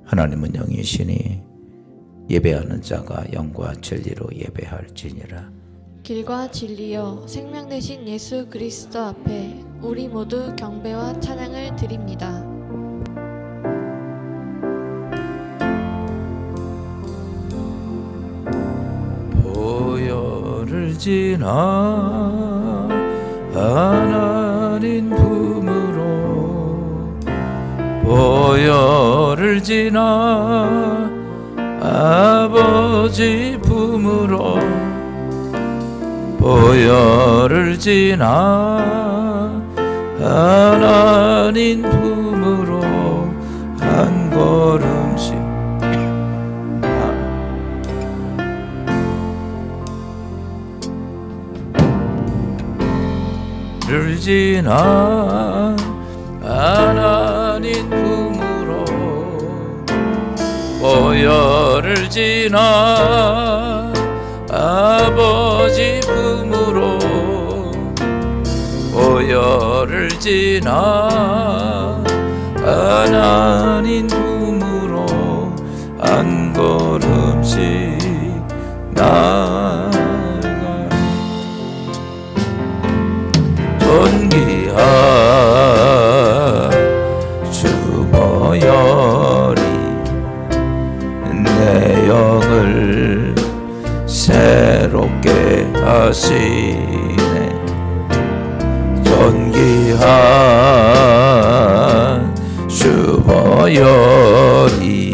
하나님은 영이시니 예배하는 자가 영과 진리로 예배할지니라. 길과 진리여 생명 되신 예수 그리스도 앞에 우리 모두 경배와 찬양을 드립니다. 보혈을 지나 하나님 품으로 보혈을 지나 아버지 품으로 보혈을 지나 하나님 품으로 한 걸음씩 를 지나 하나님 품으로 보혈을 지나 아버지 품으로 보혈을 지나 하나님 품으로 한 걸음씩 나아가 존귀한 주 보혈이 내 영을 새롭게 하시네. 존귀한 주 보혈이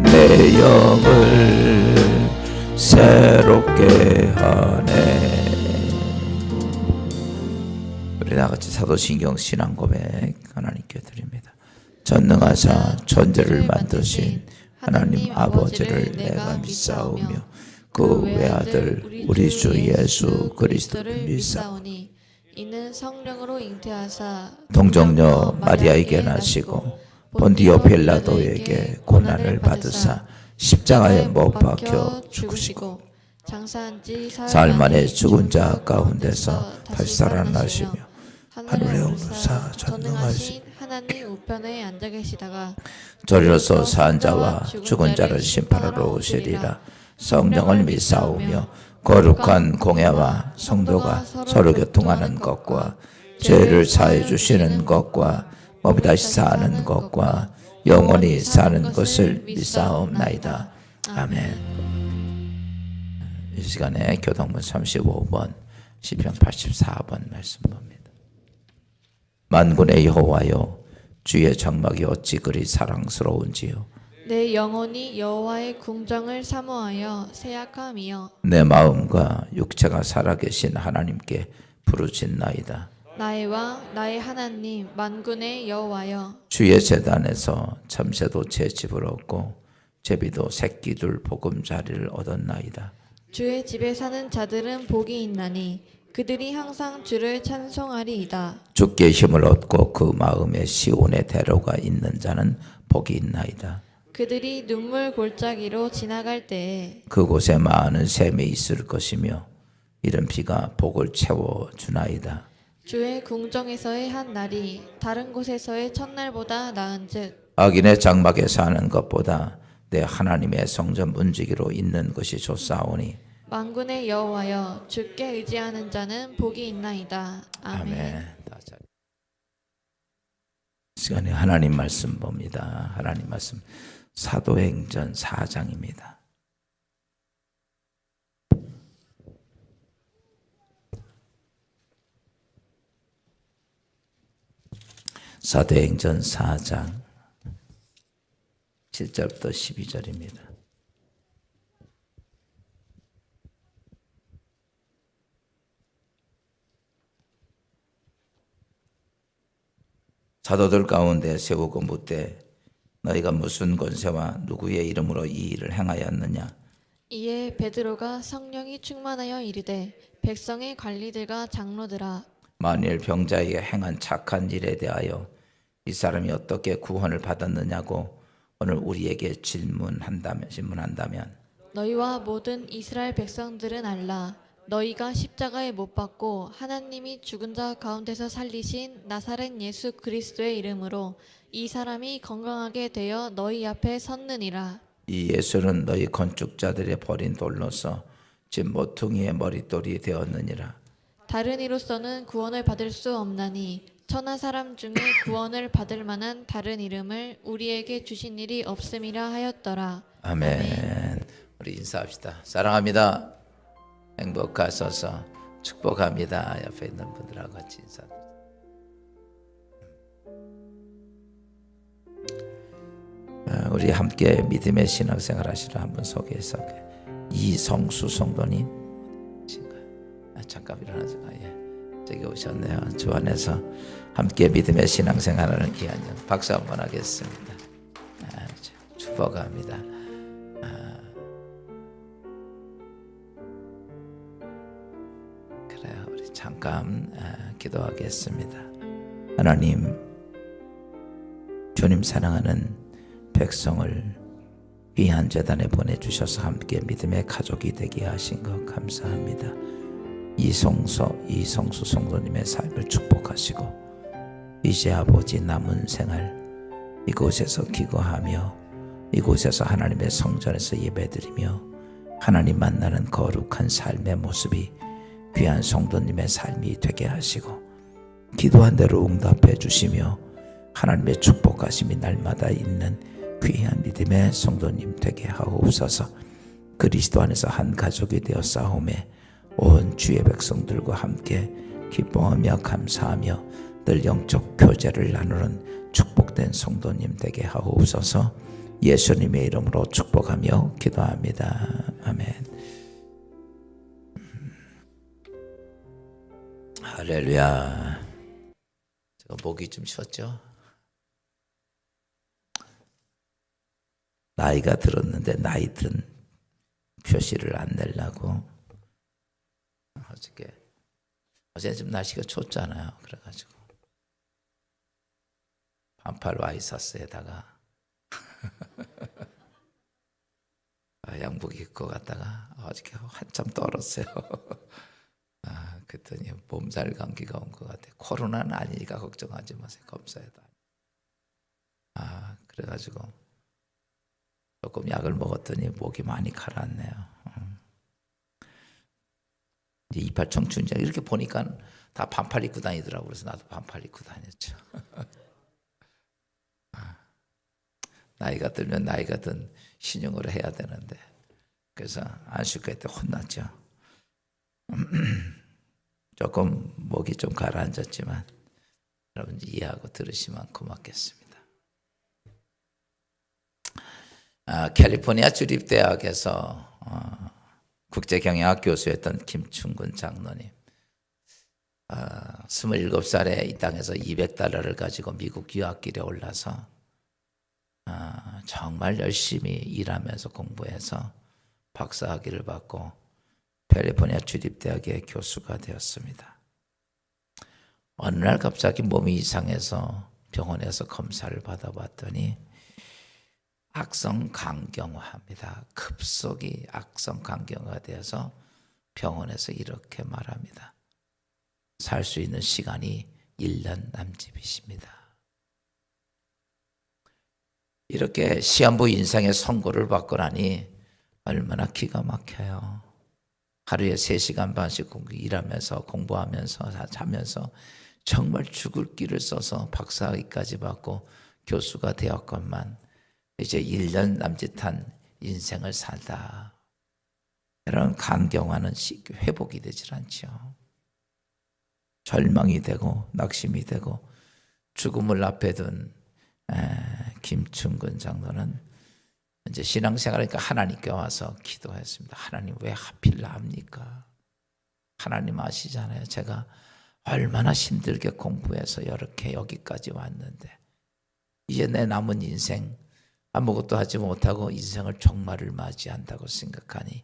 내 영을 새롭게 하네. 우리 다같이 사도신경 신앙 고백 하나님께 드립니다. 전능하사 천지를 만드신 하나님 아버지를 내가 믿사오며 그 외아들 우리 주 예수 그리스도를 믿사오니 이는 성령으로 잉태하사 동정녀 마리아에게 나시고 본디오 빌라도에게 고난을 받으사 십자가에 못 박혀 죽으시고 장사한 지 사흘 만에 죽은 자 가운데서 다시 살아나시며 하늘에 오르사 전능하신 하나님 우편에 앉아 계시다가 저리로서 산 자와 죽은 자를 심판하러 오시리라. 성령을 믿사오며 거룩한 공예와 성도가 서로 교통하는 것과 죄를 사해 주시는 것과 몸이 다시 사는 것과 영원히 사는 것을 믿사옵나이다. 아멘. 이 시간에 교동문 35번 시편 84번 말씀 봅니다. 만군의 여호와여 주의 장막이 어찌 그리 사랑스러운지요. 내 영혼이 여호와의 궁정을 사모하여 새약함이여 내 마음과 육체가 살아계신 하나님께 부르짖나이다. 나의 왕 나의 하나님 만군의 여호와여 주의 제단에서 참새도 제 집을 얻고 제비도 새끼 둘 보금자리를 얻었나이다. 주의 집에 사는 자들은 복이 있나니 그들이 항상 주를 찬송하리이다. 주께 힘을 얻고 그 마음에 시온의 대로가 있는 자는 복이 있나이다. 그들이 눈물 골짜기로 지나갈 때에 그곳에 많은 샘이 있을 것이며 이른 비가 복을 채워 주나이다. 주의 궁정에서의 한 날이 다른 곳에서의 첫날보다 나은즉 악인의 장막에 사는 것보다 내 하나님의 성전 문지기로 있는 것이 좋사오니 만군의 여호와여 주께 의지하는 자는 복이 있나이다. 아멘. 시간에 하나님 말씀 봅니다. 하나님 말씀 사도행전 4장입니다. 사도행전 4장 7절부터 12절입니다. 사도들 가운데 세우고 묻되 너희가 무슨 권세와 누구의 이름으로 이 일을 행하였느냐? 이에 베드로가 성령이 충만하여 이르되 백성의 관리들과 장로들아 만일 병자에게 행한 착한 일에 대하여 이 사람이 어떻게 구원을 받았느냐고 오늘 우리에게 질문한다면 너희와 모든 이스라엘 백성들은 알라. 너희가 십자가에 못 박고 하나님이 죽은 자 가운데서 살리신 나사렛 예수 그리스도의 이름으로 이 사람이 건강하게 되어 너희 앞에 섰느니라. 이 예수는 너희 건축자들의 버린 돌로서 집 모퉁이의 머릿돌이 되었느니라. 다른 이로서는 구원을 받을 수 없나니 천하 사람 중에 구원을 받을 만한 다른 이름을 우리에게 주신 일이 없음이라 하였더라. 아멘. 우리 인사합시다. 사랑합니다. 행복하소서. 축복합니다. 옆에 있는 분들하고 같이 인사. 우리 함께 믿음의 신앙생활 하시는 한 분 소개해서 이성수 성도님 잠깐 일어나서 저기 오셨네요. 주 안에서 함께 믿음의 신앙생활하는 귀한 영 박수 한번 하겠습니다. 축복합니다. 그래요. 우리 잠깐 기도하겠습니다. 하나님, 주님 사랑하는 백성을 귀한 재단에 보내주셔서 함께 믿음의 가족이 되게 하신 것 감사합니다. 이성수 성도님의 삶을 축복하시고 이제 아버지 남은 생활 이곳에서 기도하며 이곳에서 하나님의 성전에서 예배드리며 하나님 만나는 거룩한 삶의 모습이 귀한 성도님의 삶이 되게 하시고 기도한 대로 응답해 주시며 하나님의 축복하심이 날마다 있는 귀한 믿음의 성도님 되게 하옵소서. 그리스도 안에서 한 가족이 되어 싸움에 온 주의 백성들과 함께 기뻐하며 감사하며 늘 영적 교제를 나누는 축복된 성도님 되게 하옵소서. 예수님의 이름으로 축복하며 기도합니다. 아멘. 할렐루야. 제가 목이 좀 쉬었죠? 나이가 들었는데 나이 든 표시를 안 내려고 어제 좀 날씨가 춥잖아요. 그래가지고 반팔 와이셔츠에다가 양복 입고 갔다가 어저께 한참 떨었어요. 그랬더니 몸살 감기가 온 것 같아요. 코로나는 아니니까 걱정하지 마세요. 검사해도. 그래가지고 조금 약을 먹었더니 목이 많이 가라앉네요. 이제 이팔 청춘이자 이렇게 보니까 다 반팔 입고 다니더라고. 그래서 나도 반팔 입고 다녔죠. 나이가 들면 나이가 든 신용을 해야 되는데 그래서 안식회 때 혼났죠. 조금 목이 좀 가라앉았지만 여러분 이해하고 들으시면 고맙겠습니다. 캘리포니아 주립대학에서 국제경영학 교수였던 김충근 장로님 27살에 이 땅에서 $200를 가지고 미국 유학길에 올라서 정말 열심히 일하면서 공부해서 박사학위를 받고 캘리포니아 주립대학의 교수가 되었습니다. 어느 날 갑자기 몸이 이상해서 병원에서 검사를 받아봤더니 악성간경화입니다. 급속히 악성간경화가 되어서 병원에서 이렇게 말합니다. 살 수 있는 시간이 1년 남짓이십니다. 이렇게 시한부 인생의 선고를 받고 나니 얼마나 기가 막혀요. 하루에 3시간 반씩 일하면서 공부하면서 자면서 정말 죽을 길을 써서 박사학위까지 받고 교수가 되었건만 이제 1년 남짓한 인생을 살다. 이런 간경화는 쉽게 회복이 되질 않죠. 절망이 되고 낙심이 되고 죽음을 앞에 둔 김충근 장로는 이제 신앙생활하니까 하나님께 와서 기도했습니다. 하나님 왜 하필 나입니까? 하나님 아시잖아요. 제가 얼마나 힘들게 공부해서 이렇게 여기까지 왔는데 이제 내 남은 인생 아무것도 하지 못하고 인생을 종말을 맞이한다고 생각하니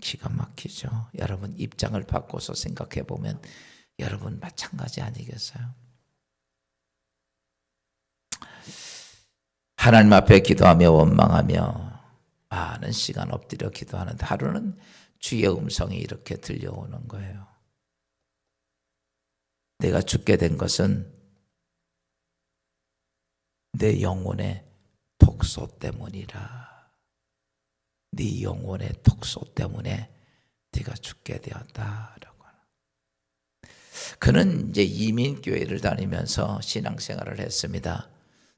기가 막히죠. 여러분 입장을 바꿔서 생각해 보면 여러분 마찬가지 아니겠어요? 하나님 앞에 기도하며 원망하며 많은 시간 엎드려 기도하는데 하루는 주의 음성이 이렇게 들려오는 거예요. 내가 죽게 된 것은 내 영혼의 독소 때문이라. 네 영혼의 독소 때문에 네가 죽게 되었다라고 하는. 그는 이제 이민교회를 다니면서 신앙생활을 했습니다.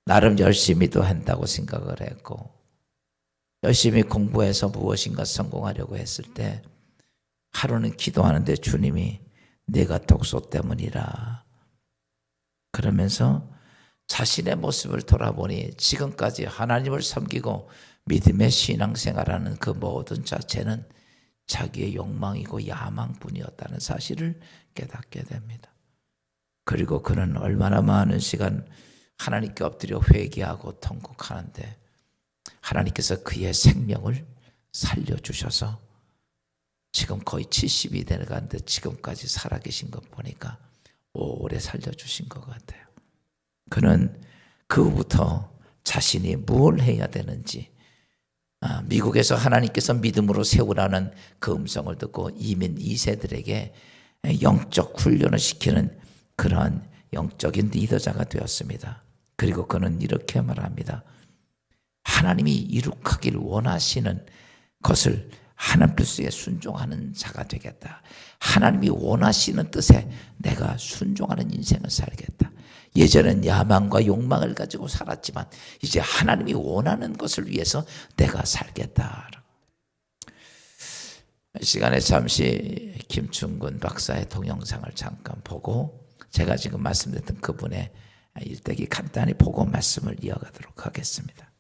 나름 열심히도 한다고 생각을 했고, 열심히 공부해서 무엇인가 성공하려고 했을 때 하루는 기도하는데 주님이 내가 독소 때문이라 그러면서 자신의 모습을 돌아보니 지금까지 하나님을 섬기고 믿음의 신앙생활하는 그 모든 자체는 자기의 욕망이고 야망뿐이었다는 사실을 깨닫게 됩니다. 그리고 그는 얼마나 많은 시간 하나님께 엎드려 회개하고 통곡하는데 하나님께서 그의 생명을 살려주셔서 지금 거의 70이 되어가는데 지금까지 살아계신 것 보니까 오래 살려주신 것 같아요. 그는 그 후부터 자신이 뭘 해야 되는지, 미국에서 하나님께서 믿음으로 세우라는 그 음성을 듣고 이민 2세들에게 영적 훈련을 시키는 그러한 영적인 리더자가 되었습니다. 그리고 그는 이렇게 말합니다. 하나님이 이룩하길 원하시는 것을 하나님 뜻에 순종하는 자가 되겠다. 하나님이 원하시는 뜻에 내가 순종하는 인생을 살겠다. 예전엔 야망과 욕망을 가지고 살았지만 이제 하나님이 원하는 것을 위해서 내가 살겠다. 이 시간에 잠시 김충근 박사의 동영상을 잠깐 보고 제가 지금 말씀드렸던 그분의 일대기 간단히 보고 말씀을 이어가도록 하겠습니다.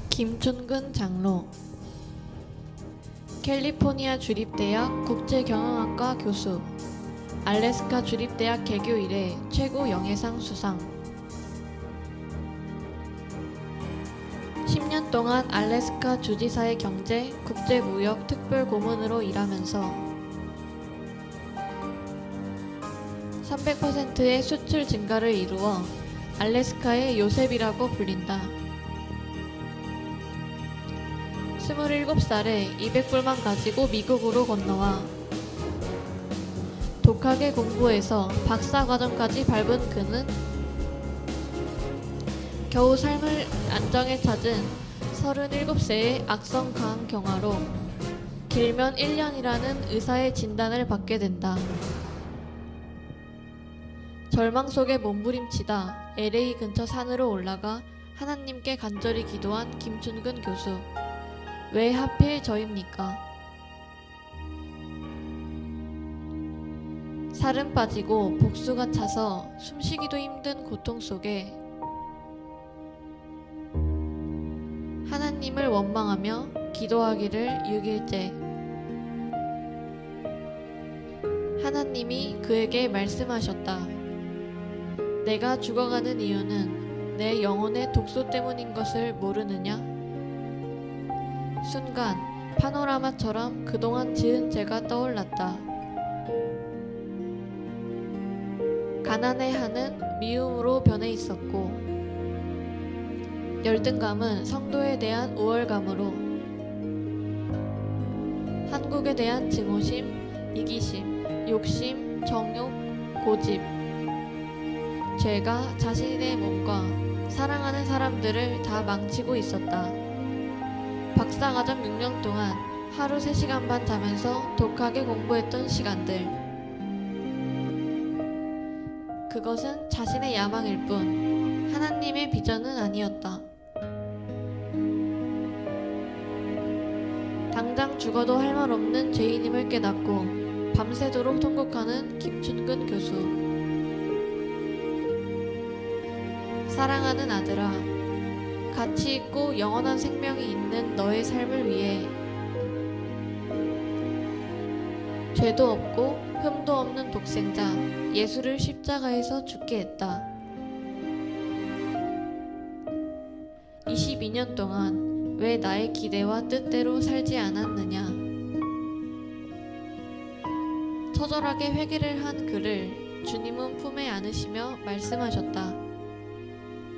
김춘근 장로, 캘리포니아 주립대학 국제경영학과 교수, 알래스카 주립대학 개교 이래 최고 영예상 수상. 10년 동안 알래스카 주지사의 경제, 국제무역 특별고문으로 일하면서 300%의 수출 증가를 이루어 알래스카의 요셉이라고 불린다. 27살에 200불만 가지고 미국으로 건너와 독하게 공부해서 박사과정까지 밟은 그는 겨우 삶을 안정에 찾은 37세의 악성 간 경화로 길면 1년이라는 의사의 진단을 받게 된다. 절망 속에 몸부림치다 LA 근처 산으로 올라가 하나님께 간절히 기도한 김춘근 교수. 왜 하필 저입니까? 살은 빠지고 복수가 차서 숨쉬기도 힘든 고통 속에 하나님을 원망하며 기도하기를 6일째. 하나님이 그에게 말씀하셨다. 내가 죽어가는 이유는 내 영혼의 독소 때문인 것을 모르느냐? 순간 파노라마처럼 그동안 지은 죄가 떠올랐다. 가난해하는 미움으로 변해 있었고, 열등감은 성도에 대한 우월감으로, 한국에 대한 증오심, 이기심, 욕심, 정욕, 고집, 죄가 자신의 몸과 사랑하는 사람들을 다 망치고 있었다. 박사과정 6년 동안 하루 3시간 반 자면서 독하게 공부했던 시간들. 그것은 자신의 야망일 뿐 하나님의 비전은 아니었다. 당장 죽어도 할 말 없는 죄인임을 깨닫고 밤새도록 통곡하는 김춘근 교수. 사랑하는 아들아, 가치 있고 영원한 생명이 있는 너의 삶을 위해 죄도 없고 흠도 없는 독생자 예수를 십자가에서 죽게 했다. 22년 동안 왜 나의 기대와 뜻대로 살지 않았느냐? 처절하게 회개를 한 그를 주님은 품에 안으시며 말씀하셨다.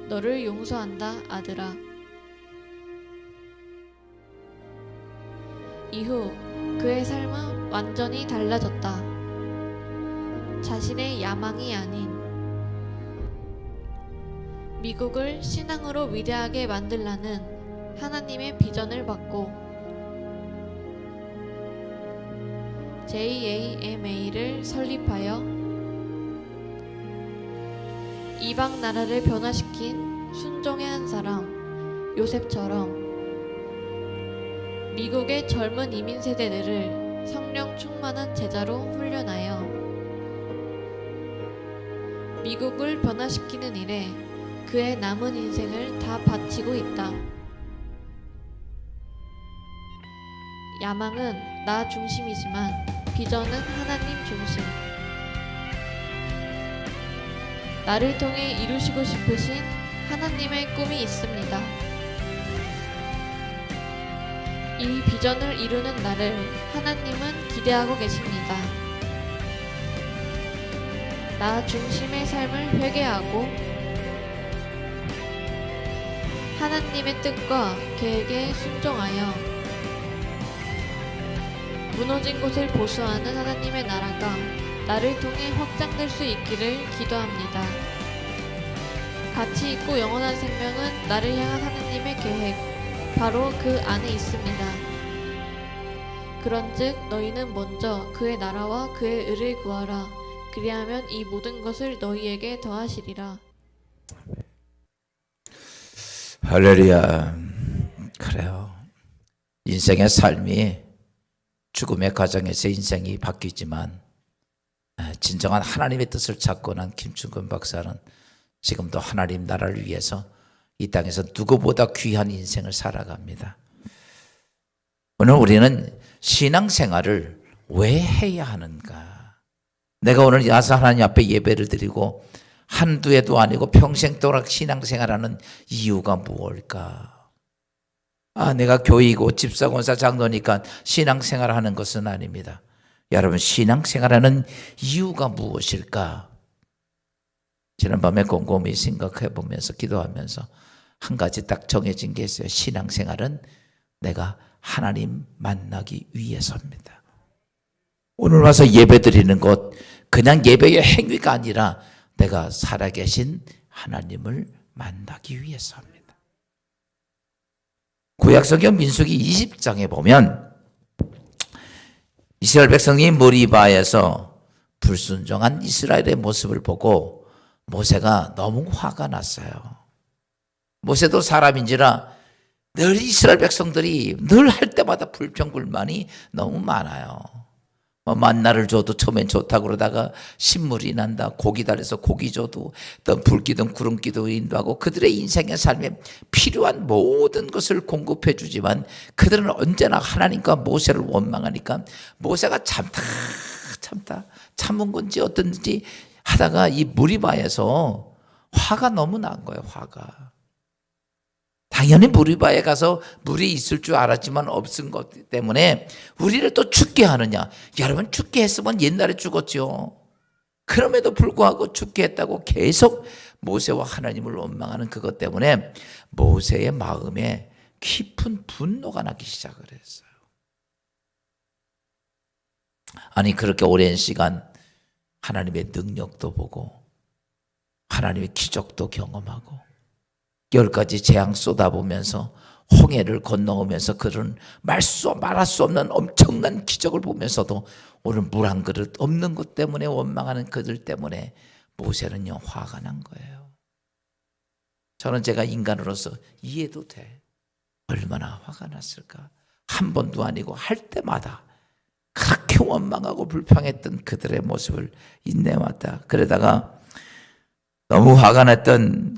너를 용서한다, 아들아. 이후 그의 삶은 완전히 달라졌다. 자신의 야망이 아닌 미국을 신앙으로 위대하게 만들라는 하나님의 비전을 받고 JAMA를 설립하여 이방 나라를 변화시킨 순종의 한 사람 요셉처럼 미국의 젊은 이민 세대들을 성령 충만한 제자로 훈련하여 미국을 변화시키는 일에 그의 남은 인생을 다 바치고 있다. 야망은 나 중심이지만 비전은 하나님 중심. 나를 통해 이루시고 싶으신 하나님의 꿈이 있습니다. 이 비전을 이루는 나를 하나님은 기대하고 계십니다. 나 중심의 삶을 회개하고 하나님의 뜻과 계획에 순종하여 무너진 곳을 보수하는 하나님의 나라가 나를 통해 확장될 수 있기를 기도합니다. 가치 있고 영원한 생명은 나를 향한 하나님의 계획 바로 그 안에 있습니다. 그런즉 너희는 먼저 그의 나라와 그의 의를 구하라. 그리하면 이 모든 것을 너희에게 더하시리라. 할렐루야. 그래요. 인생의 삶이 죽음의 과정에서 인생이 바뀌지만 진정한 하나님의 뜻을 찾고 난 김충근 박사는 지금도 하나님 나라를 위해서 이 땅에서 누구보다 귀한 인생을 살아갑니다. 오늘 우리는 신앙생활을 왜 해야 하는가? 내가 오늘 와서 하나님 앞에 예배를 드리고 한두 해도 아니고 평생 동안 신앙생활하는 이유가 무엇일까? 내가 교이고 집사권사 장로니까 신앙생활하는 것은 아닙니다. 여러분, 신앙생활하는 이유가 무엇일까? 지난밤에 곰곰이 생각해 보면서 기도하면서 한 가지 딱 정해진 게 있어요. 신앙생활은 내가 하나님 만나기 위해서입니다. 오늘 와서 예배 드리는 것 그냥 예배의 행위가 아니라 내가 살아계신 하나님을 만나기 위해서입니다. 구약성경 민수기 20장에 보면 이스라엘 백성이 머리바에서 불순종한 이스라엘의 모습을 보고 모세가 너무 화가 났어요. 모세도 사람인지라 늘 이스라엘 백성들이 늘 할 때마다 불평불만이 너무 많아요. 만나를 줘도 처음엔 좋다고 그러다가 신물이 난다. 고기 달려서 고기 줘도 또 불기둥 구름기둥 인도하고 그들의 인생의 삶에 필요한 모든 것을 공급해 주지만 그들은 언제나 하나님과 모세를 원망하니까 모세가 참은 건지 어떤지 하다가 이 무리바에서 화가 너무 난 거예요. 화가. 당연히 무리바에 가서 물이 있을 줄 알았지만 없은 것 때문에 우리를 또 죽게 하느냐. 여러분, 죽게 했으면 옛날에 죽었죠. 그럼에도 불구하고 죽게 했다고 계속 모세와 하나님을 원망하는 그것 때문에 모세의 마음에 깊은 분노가 나기 시작을 했어요. 아니, 그렇게 오랜 시간 하나님의 능력도 보고 하나님의 기적도 경험하고 10가지 재앙 쏟아보면서 홍해를 건너오면서 그런 말할 수 없는 엄청난 기적을 보면서도 오늘 물 한 그릇 없는 것 때문에 원망하는 그들 때문에 모세는요 화가 난 거예요. 저는 제가 인간으로서 이해도 돼. 얼마나 화가 났을까. 한 번도 아니고 할 때마다 그렇게 원망하고 불평했던 그들의 모습을 인내왔다. 그러다가 너무 화가 났던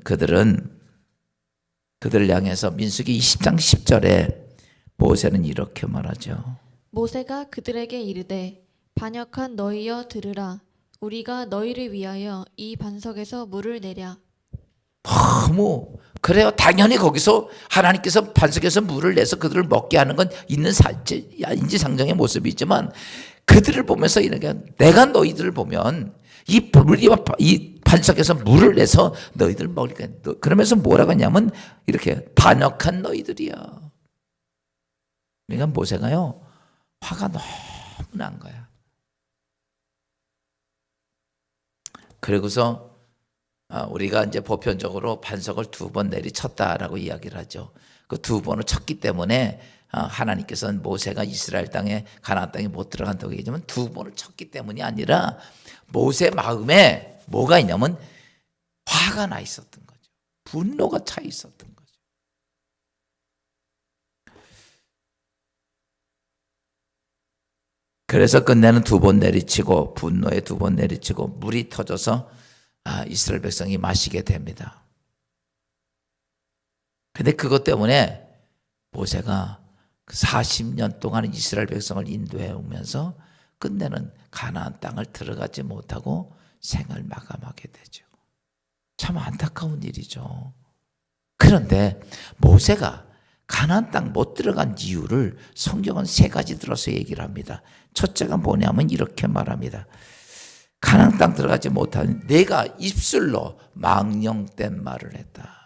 그들을 향해서 민수기 20장 10절에 모세는 이렇게 말하죠. 모세가 그들에게 이르되 반역한 너희여 들으라. 우리가 너희를 위하여 이 반석에서 물을 내랴. 너무 그래요. 당연히 거기서 하나님께서 반석에서 물을 내서 그들을 먹게 하는 건 있는 인지상정의 모습이지만 그들을 보면서 이렇게 내가 너희들을 보면 이 반석에서 물을 내서 너희들 먹으니까 그러면서 뭐라고 했냐면 이렇게 반역한 너희들이야. 그러니까 모세가요 화가 너무 난 거야. 그리고서 우리가 이제 보편적으로 반석을 2번 내리쳤다라고 이야기를 하죠. 그 2번을 쳤기 때문에 하나님께서는 모세가 이스라엘 땅에 가나안 땅에 못 들어간다고 얘기하지만 2번을 쳤기 때문이 아니라 모세 마음에 뭐가 있냐면 화가 나 있었던 거죠. 분노가 차 있었던 거죠. 그래서 끝내는 2번 내리치고 분노에 2번 내리치고 물이 터져서 이스라엘 백성이 마시게 됩니다. 근데 그것 때문에 모세가 40년 동안 이스라엘 백성을 인도해 오면서 끝내는 가나안 땅을 들어가지 못하고 생을 마감하게 되죠. 참 안타까운 일이죠. 그런데 모세가 가나안 땅 못 들어간 이유를 성경은 3가지 들어서 얘기를 합니다. 첫째가 뭐냐면 이렇게 말합니다. 가나안 땅 들어가지 못한 내가 입술로 망령된 말을 했다.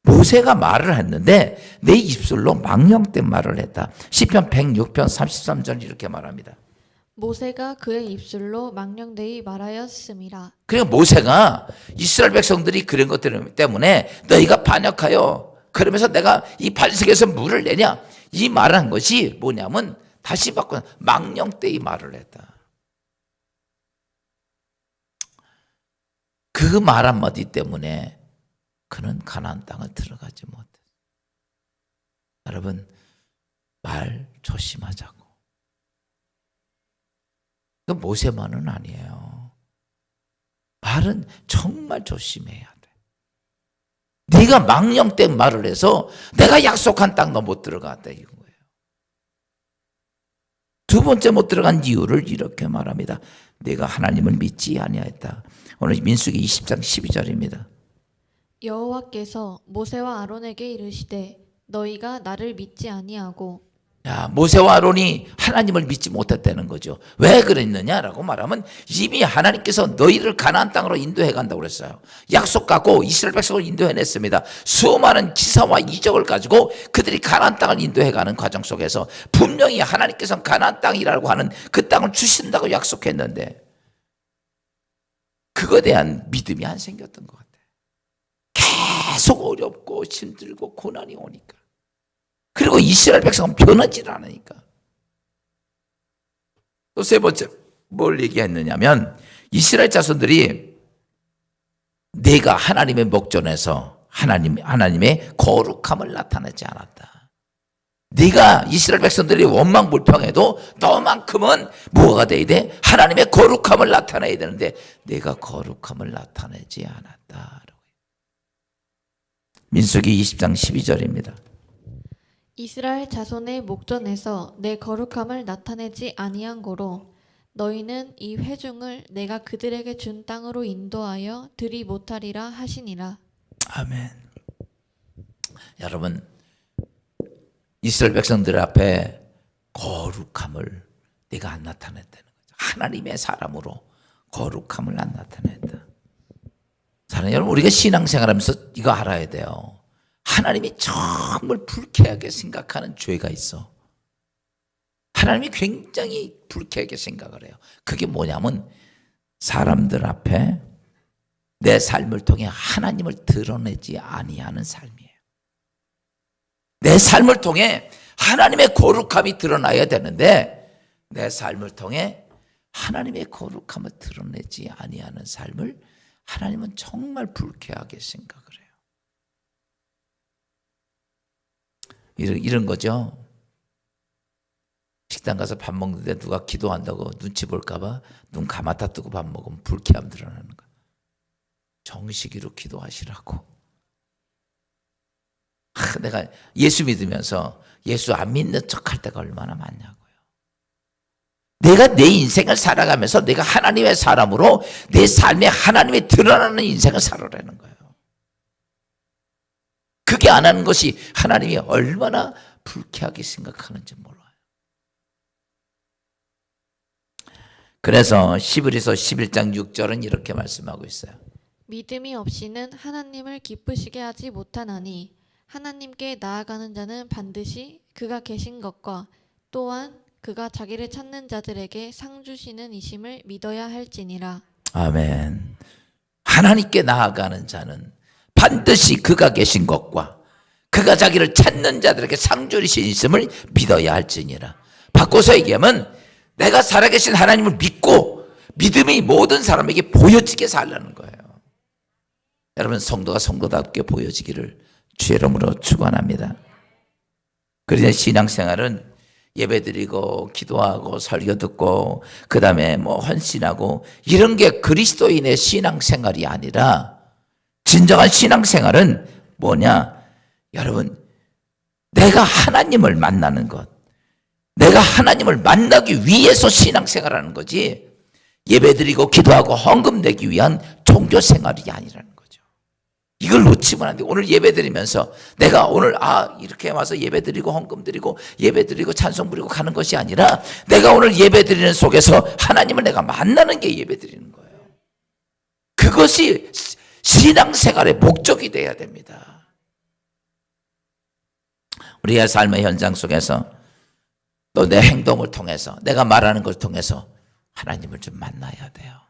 모세가 말을 했는데 내 입술로 망령된 말을 했다. 시편 106편 33절 이렇게 말합니다. 모세가 그의 입술로 망령되이 말하였음이라. 그러니까 모세가 이스라엘 백성들이 그런 것 때문에 너희가 반역하여 그러면서 내가 이 반석에서 물을 내냐 이 말한 것이 뭐냐면 다시 바꿔 망령되이 말을 했다. 그 말 한마디 때문에 그는 가나안 땅을 들어가지 못했어요. 여러분 말 조심하자고. 그 모세만은 아니에요. 말은 정말 조심해야 돼. 네가 망령된 말을 해서 내가 약속한 땅 너 못 들어갔다 이건 거예요. 2번째 못 들어간 이유를 이렇게 말합니다. 내가 하나님을 믿지 아니하였다. 오늘 민수기 20장 12절입니다. 여호와께서 모세와 아론에게 이르시되 너희가 나를 믿지 아니하고. 모세와 아론이 하나님을 믿지 못했다는 거죠. 왜 그랬느냐라고 말하면 이미 하나님께서 너희를 가나안 땅으로 인도해 간다고 그랬어요. 약속 갖고 이스라엘 백성을 인도해냈습니다. 수많은 기사와 이적을 가지고 그들이 가나안 땅을 인도해 가는 과정 속에서 분명히 하나님께서 가나안 땅이라고 하는 그 땅을 주신다고 약속했는데 그거에 대한 믿음이 안 생겼던 것 같아요. 계속 어렵고 힘들고 고난이 오니까. 그리고 이스라엘 백성은 변하지 않으니까. 또 3번째 뭘 얘기했느냐면 이스라엘 자손들이 내가 하나님의 목전에서 하나님의 거룩함을 나타내지 않았다. 네가 이스라엘 백성들이 원망불평해도 너만큼은 뭐가 돼야 돼? 하나님의 거룩함을 나타내야 되는데 내가 거룩함을 나타내지 않았다. 민수기 20장 12절입니다. 이스라엘 자손의 목전에서 내 거룩함을 나타내지 아니한 고로 너희는 이 회중을 내가 그들에게 준 땅으로 인도하여 들이 못하리라 하시니라. 아멘. 여러분 이스라엘 백성들 앞에 거룩함을 내가 안 나타냈다는 거죠. 하나님의 사람으로 거룩함을 안 나타냈다. 사랑하는 여러분 우리가 신앙생활하면서 이거 알아야 돼요. 하나님이 정말 불쾌하게 생각하는 죄가 있어. 하나님이 굉장히 불쾌하게 생각을 해요. 그게 뭐냐면 사람들 앞에 내 삶을 통해 하나님을 드러내지 아니하는 삶이에요. 내 삶을 통해 하나님의 거룩함이 드러나야 되는데 내 삶을 통해 하나님의 거룩함을 드러내지 아니하는 삶을 하나님은 정말 불쾌하게 생각을 해요. 이런 거죠. 식당 가서 밥 먹는데 누가 기도한다고 눈치 볼까 봐 눈 감았다 뜨고 밥 먹으면 불쾌함 드러나는 거야. 정식으로 기도하시라고. 내가 예수 믿으면서 예수 안 믿는 척할 때가 얼마나 많냐고요. 내가 내 인생을 살아가면서 내가 하나님의 사람으로 내 삶에 하나님이 드러나는 인생을 살아라는 거예요. 그게 안 하는 것이 하나님이 얼마나 불쾌하게 생각하는지 몰라요. 그래서 히브리서 11장 6절은 이렇게 말씀하고 있어요. 믿음이 없이는 하나님을 기쁘시게 하지 못하나니 하나님께 나아가는 자는 반드시 그가 계신 것과 또한 그가 자기를 찾는 자들에게 상 주시는 이심을 믿어야 할지니라. 아멘. 하나님께 나아가는 자는 반드시 그가 계신 것과 그가 자기를 찾는 자들에게 상 주신 있음을 믿어야 할지니라. 바꿔서 얘기하면 내가 살아계신 하나님을 믿고 믿음이 모든 사람에게 보여지게 살라는 거예요. 여러분, 성도가 성도답게 보여지기를 주의 이름으로 축원합니다. 그러나 신앙생활은 예배드리고 기도하고 설교 듣고 그다음에 헌신하고 이런 게 그리스도인의 신앙생활이 아니라 진정한 신앙생활은 뭐냐? 여러분, 내가 하나님을 만나는 것, 내가 하나님을 만나기 위해서 신앙생활하는 거지 예배드리고 기도하고 헌금 내기 위한 종교생활이 아니라는 거죠. 이걸 놓치면 안 돼. 오늘 예배드리면서 내가 오늘 이렇게 와서 예배드리고 헌금 드리고 예배드리고 찬송 부리고 가는 것이 아니라 내가 오늘 예배드리는 속에서 하나님을 내가 만나는 게 예배드리는 거예요. 그것이 신앙생활의 목적이 돼야 됩니다. 우리의 삶의 현장 속에서 또 내 행동을 통해서 내가 말하는 것을 통해서 하나님을 좀 만나야 돼요.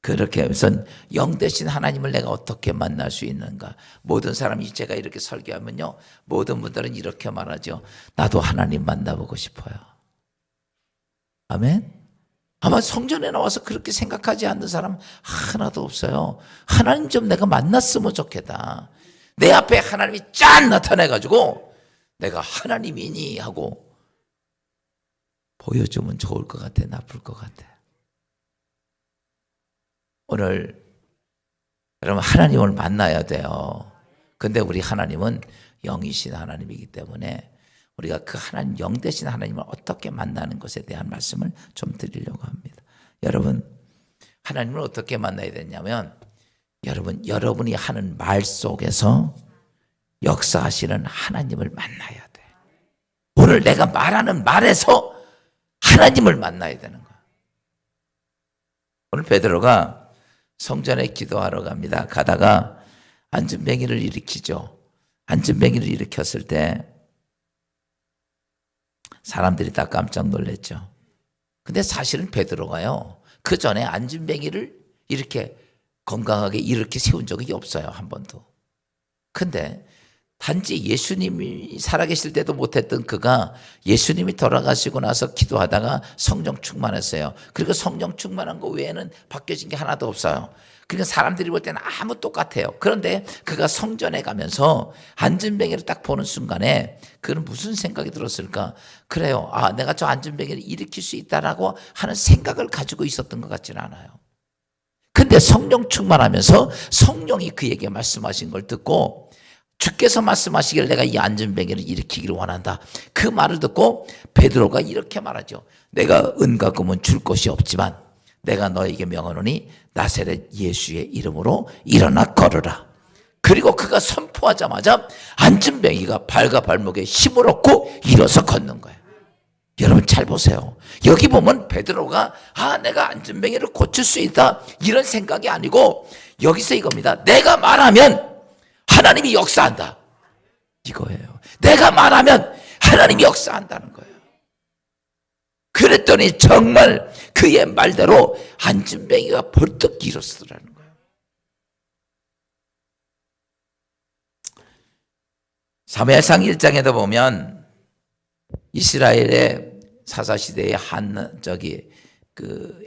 그렇게 우선 영 대신 하나님을 내가 어떻게 만날 수 있는가? 모든 사람이 제가 이렇게 설교하면요, 모든 분들은 이렇게 말하죠. 나도 하나님 만나보고 싶어요. 아멘? 아마 성전에 나와서 그렇게 생각하지 않는 사람 하나도 없어요. 하나님 좀 내가 만났으면 좋겠다. 내 앞에 하나님이 짠 나타나가지고 내가 하나님이니 하고 보여주면 좋을 것 같아, 나쁠 것 같아. 오늘 여러분 하나님을 만나야 돼요. 근데 우리 하나님은 영이신 하나님이기 때문에 우리가 그 하나님, 영 되신 하나님을 어떻게 만나는 것에 대한 말씀을 좀 드리려고 합니다. 여러분, 하나님을 어떻게 만나야 되냐면 여러분이 하는 말 속에서 역사하시는 하나님을 만나야 돼. 오늘 내가 말하는 말에서 하나님을 만나야 되는 거야. 오늘 베드로가 성전에 기도하러 갑니다. 가다가 안진뱅이를 일으키죠. 안진뱅이를 일으켰을 때 사람들이 다 깜짝 놀랐죠. 근데 사실은 베드로가요, 그 전에 안진뱅이를 이렇게 건강하게 이렇게 세운 적이 없어요, 한 번도. 근데 단지 예수님이 살아계실 때도 못했던 그가 예수님이 돌아가시고 나서 기도하다가 성령 충만했어요. 그리고 성령 충만한 거 외에는 바뀌어진 게 하나도 없어요. 그러니까 사람들이 볼 때는 아무 똑같아요. 그런데 그가 성전에 가면서 안진뱅이를 딱 보는 순간에 그는 무슨 생각이 들었을까? 그래요. 내가 저 안진뱅이를 일으킬 수 있다라고 하는 생각을 가지고 있었던 것 같지는 않아요. 근데 성령 충만하면서 성령이 그에게 말씀하신 걸 듣고 주께서 말씀하시기를 내가 이 안진뱅이를 일으키기를 원한다. 그 말을 듣고 베드로가 이렇게 말하죠. 내가 은과 금은 줄 것이 없지만 내가 너에게 명하노니 나사렛 예수의 이름으로 일어나 걸으라. 그리고 그가 선포하자마자 안진뱅이가 발과 발목에 힘을 얻고 일어서 걷는 거예요. 여러분 잘 보세요. 여기 보면 베드로가 내가 안진뱅이를 고칠 수 있다 이런 생각이 아니고 여기서 이겁니다. 내가 말하면 하나님이 역사한다. 이거예요. 내가 말하면 하나님이 역사한다는 거예요. 그랬더니 정말 그의 말대로 안진뱅이가 벌떡 일어서더라는 거예요. 사무엘상 1장에도 보면 이스라엘의 사사시대의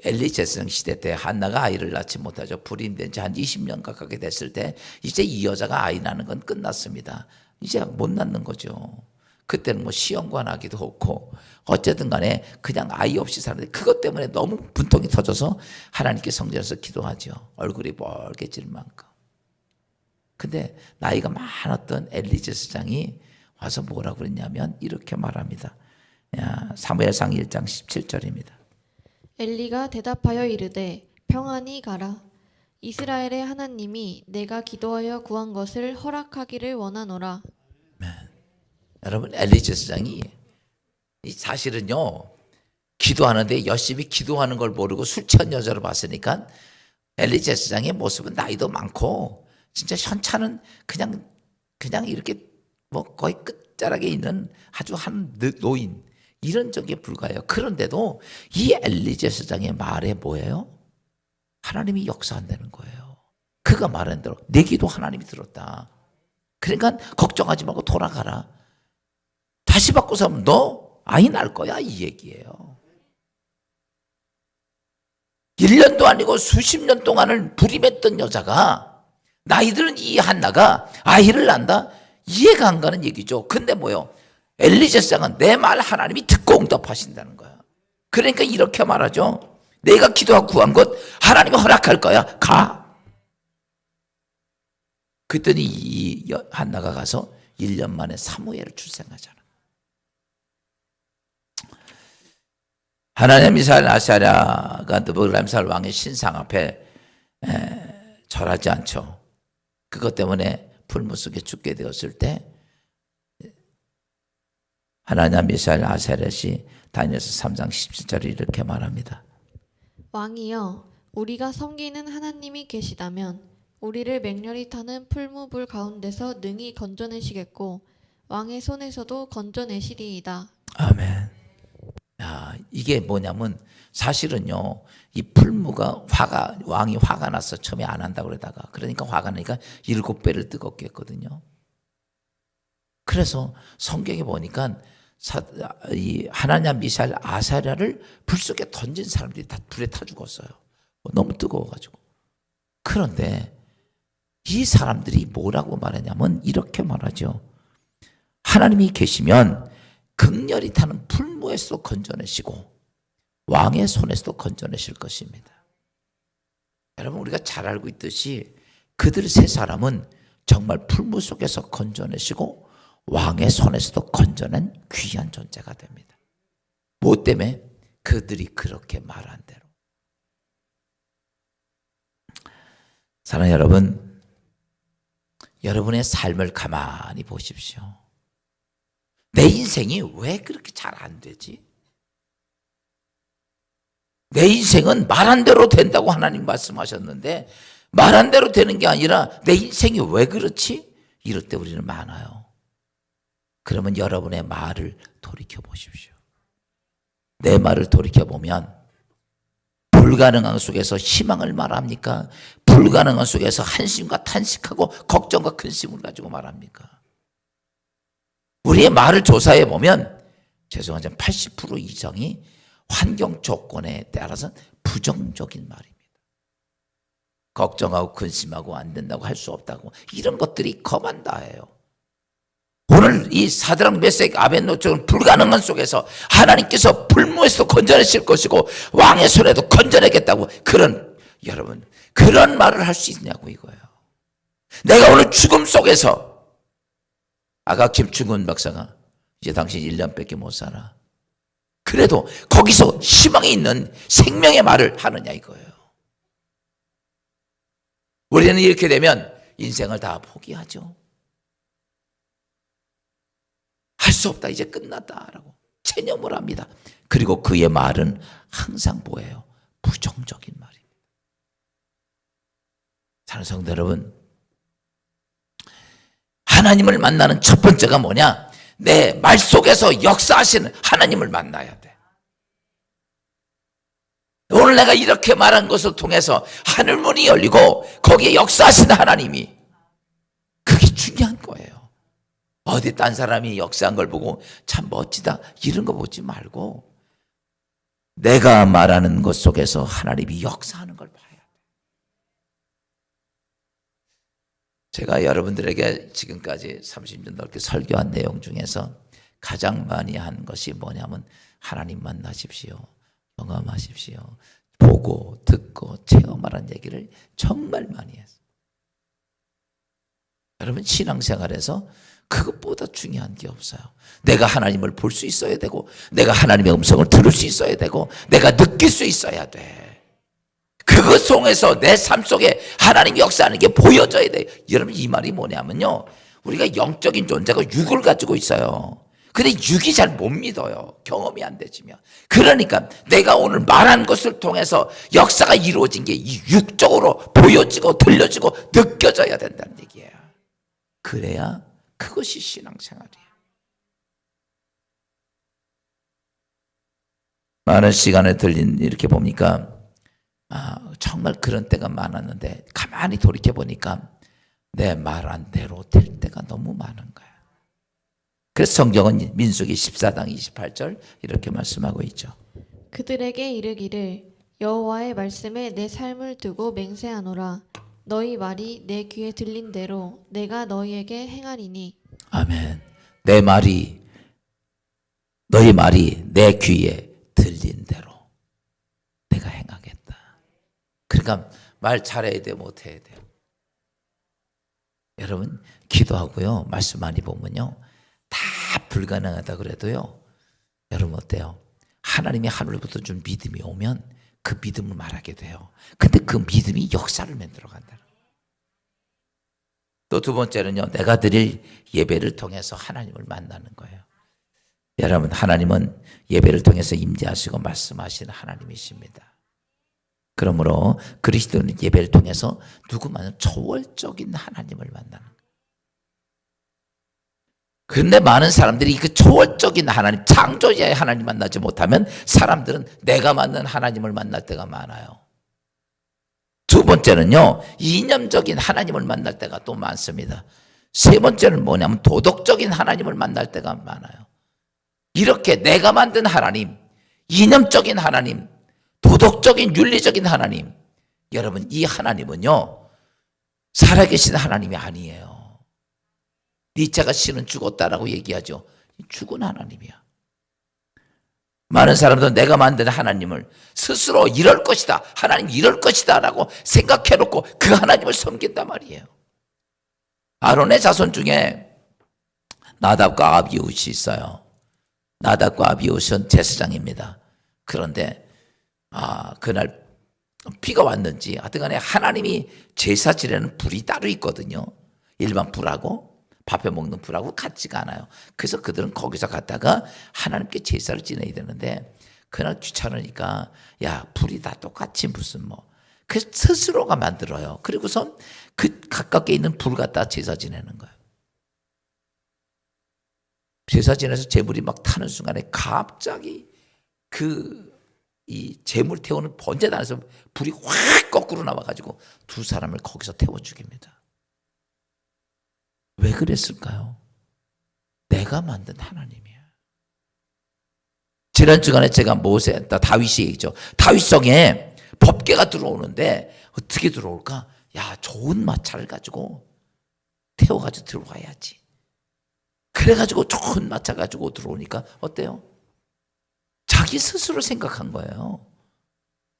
엘리 제사장 시대 때 한나가 아이를 낳지 못하죠. 불임된 지 한 20년 가깝게 됐을 때 이제 이 여자가 아이 낳는 건 끝났습니다. 이제 못 낳는 거죠. 그때는 시험관하기도 없고 어쨌든 간에 그냥 아이 없이 사는데 그것 때문에 너무 분통이 터져서 하나님께 성전에서 기도하죠. 얼굴이 빨개질 만큼. 근데 나이가 많았던 엘리 제사장이 와서 뭐라고 그랬냐면 이렇게 말합니다. 사무엘상 1장 17절입니다. 엘리가 대답하여 이르되 평안히 가라. 이스라엘의 하나님이 내가 기도하여 구한 것을 허락하기를 원하노라. 여러분 엘리 제사장이 사실은요 기도하는데 열심히 기도하는 걸 모르고 술 취한 여자로 봤으니까 엘리 제사장의 모습은 나이도 많고 진짜 현차는 그냥 이렇게 거의 끝자락에 있는 아주 한 노인, 이런 적에 불과해요. 그런데도 이 엘리제 사장의 말에 뭐예요? 하나님이 역사한다는 거예요. 그가 말한 대로 내 기도 하나님이 들었다. 그러니까 걱정하지 말고 돌아가라. 다시 바꿔서 하면 너 아이 낳을 거야, 이 얘기예요. 1년도 아니고 수십 년 동안을 불임했던 여자가, 나이 들은 이 한나가 아이를 낳는다? 이해가 안 가는 얘기죠. 근데 뭐요? 엘리제 사장은 내 말 하나님이 듣고 응답하신다는 거야. 그러니까 이렇게 말하죠. 내가 기도하고 구한 것 하나님이 허락할 거야. 가. 그랬더니 이 한나가 가서 1년 만에 사무엘을 출생하잖아. 하나님 미사엘 아사랴가 느부갓네살 왕의 신상 앞에 절하지 않죠. 그것 때문에 풀무 속에 죽게 되었을 때 하나님 미사엘 아사랴시 다니엘서 3장 17절에 이렇게 말합니다. 왕이여, 우리가 섬기는 하나님이 계시다면 우리를 맹렬히 타는 풀무불 가운데서 능히 건져내시겠고 왕의 손에서도 건져내시리이다. 아멘. 야, 이게 뭐냐면 사실은요, 이 풀무가 왕이 화가 나서 처음에 안 한다고 그러다가, 그러니까 화가 나니까 7배를 뜨겁게 했거든요. 그래서 성경에 보니까 이 하나냐 미사엘 아사랴를 불 속에 던진 사람들이 다 불에 타 죽었어요. 너무 뜨거워가지고. 그런데 이 사람들이 뭐라고 말하냐면 이렇게 말하죠. 하나님이 계시면 극렬히 타는 풀무에서도 건져내시고 왕의 손에서도 건져내실 것입니다. 여러분, 우리가 잘 알고 있듯이 그들 세 사람은 정말 풀무 속에서 건져내시고 왕의 손에서도 건져낸 귀한 존재가 됩니다. 뭐 때문에? 그들이 그렇게 말한 대로. 사랑하는 여러분, 여러분의 삶을 가만히 보십시오. 내 인생이 왜 그렇게 잘 안 되지? 내 인생은 말한 대로 된다고 하나님 말씀하셨는데 말한 대로 되는 게 아니라 내 인생이 왜 그렇지? 이럴 때 우리는 많아요. 그러면 여러분의 말을 돌이켜 보십시오. 내 말을 돌이켜 보면 불가능한 속에서 희망을 말합니까? 불가능한 속에서 한심과 탄식하고 걱정과 근심을 가지고 말합니까? 우리의 말을 조사해 보면 죄송하지만 80% 이상이 환경 조건에 따라서 부정적인 말입니다. 걱정하고 근심하고 안 된다고 할 수 없다고, 이런 것들이 거만다예요. 오늘 이 사드락 메섹 아벳노고는 불가능한 속에서 하나님께서 불무에서 건져내실 것이고 왕의 손에도 건져내겠다고, 여러분 그런 말을 할 수 있냐고 이거예요. 내가 오늘 죽음 속에서, 아까 김충근 박사가 이제 당신 1년밖에 못 살아, 그래도 거기서 희망이 있는 생명의 말을 하느냐 이거예요. 우리는 이렇게 되면 인생을 다 포기하죠. 할 수 없다, 이제 끝났다라고 체념을 합니다. 그리고 그의 말은 항상 뭐예요? 부정적인 말입니다. 사랑하는 성도 여러분, 하나님을 만나는 첫 번째가 뭐냐? 내 말 속에서 역사하시는 하나님을 만나야 돼. 오늘 내가 이렇게 말한 것을 통해서 하늘문이 열리고 거기에 역사하시는 하나님이, 그게 중요한 거예요. 어디 딴 사람이 역사한 걸 보고 참 멋지다 이런 거 보지 말고 내가 말하는 것 속에서 하나님이 역사하는 걸 봐야 돼. 제가 여러분들에게 지금까지 30년 넘게 설교한 내용 중에서 가장 많이 한 것이 뭐냐면 하나님 만나십시오, 경험하십시오, 보고 듣고 체험하라는 얘기를 정말 많이 했어요. 여러분, 신앙생활에서 그것보다 중요한 게 없어요. 내가 하나님을 볼 수 있어야 되고, 내가 하나님의 음성을 들을 수 있어야 되고, 내가 느낄 수 있어야 돼. 그것 속에서 내 삶 속에 하나님이 역사하는 게 보여져야 돼. 여러분, 이 말이 뭐냐면요, 우리가 영적인 존재가 육을 가지고 있어요. 근데 육이 잘 못 믿어요, 경험이 안 되지면. 그러니까 내가 오늘 말한 것을 통해서 역사가 이루어진 게 이 육적으로 보여지고 들려지고 느껴져야 된다는 얘기예요. 그래야 그것이 신앙생활이에요. 많은 시간을 들린 이렇게 보니까 정말 그런 때가 많았는데 가만히 돌이켜 보니까 내 말한 대로 될 때가 너무 많은 거야. 그래서 성경은 민수기 14장 28절 이렇게 말씀하고 있죠. 그들에게 이르기를 여호와의 말씀에 내 삶을 두고 맹세하노라. 너희 말이 내 귀에 들린 대로 내가 너희에게 행하리니. 아멘. 내 말이 너희 말이 내 귀에 들린 대로 내가 행하겠다. 그러니까 말 잘해야 돼, 못해야 돼요. 여러분 기도하고요, 말씀 많이 보면요, 다 불가능하다 그래도요, 여러분 어때요? 하나님이 하늘부터 준 믿음이 오면 그 믿음을 말하게 돼요. 근데 그 믿음이 역사를 만들어 간다. 또 두 번째는요, 내가 드릴 예배를 통해서 하나님을 만나는 거예요. 여러분 하나님은 예배를 통해서 임재하시고 말씀하시는 하나님이십니다. 그러므로 그리스도는 예배를 통해서 누구만은 초월적인 하나님을 만나는 거예요. 그런데 많은 사람들이 그 초월적인 하나님, 창조자의 하나님 만나지 못하면 사람들은 내가 만난 하나님을 만날 때가 많아요. 두 번째는요, 이념적인 하나님을 만날 때가 또 많습니다. 세 번째는 뭐냐면 도덕적인 하나님을 만날 때가 많아요. 이렇게 내가 만든 하나님, 이념적인 하나님, 도덕적인 윤리적인 하나님, 여러분 이 하나님은요 살아계신 하나님이 아니에요. 니체가 신은 죽었다라고 얘기하죠. 죽은 하나님이야. 많은 사람들은 내가 만든 하나님을 스스로 이럴 것이다, 하나님 이럴 것이다 라고 생각해놓고 그 하나님을 섬긴단 말이에요. 아론의 자손 중에 나답과 아비웃이 있어요. 나답과 아비웃은 제사장입니다. 그런데 그날 비가 왔는지 하여튼 간에 하나님이 제사 지내는 불이 따로 있거든요. 일반 불하고 밥해 먹는 불하고 같지가 않아요. 그래서 그들은 거기서 갔다가 하나님께 제사를 지내야 되는데 그날 귀찮으니까 야 불이 다 똑같이 무슨 뭐 그래서 스스로가 만들어요. 그리고선 그 가깝게 있는 불 갖다 제사 지내는 거예요. 제사 지내서 재물이 막 타는 순간에 갑자기 이 재물 태우는 번제단에서 불이 확 거꾸로 나와가지고 두 사람을 거기서 태워 죽입니다. 왜 그랬을까요? 내가 만든 하나님이야. 지난 주간에 제가 다윗이 얘기죠. 다윗성에 법궤가 들어오는데 어떻게 들어올까? 야, 좋은 마차를 가지고 태워가지고 들어와야지. 그래가지고 좋은 마차 가지고 들어오니까 어때요? 자기 스스로 생각한 거예요.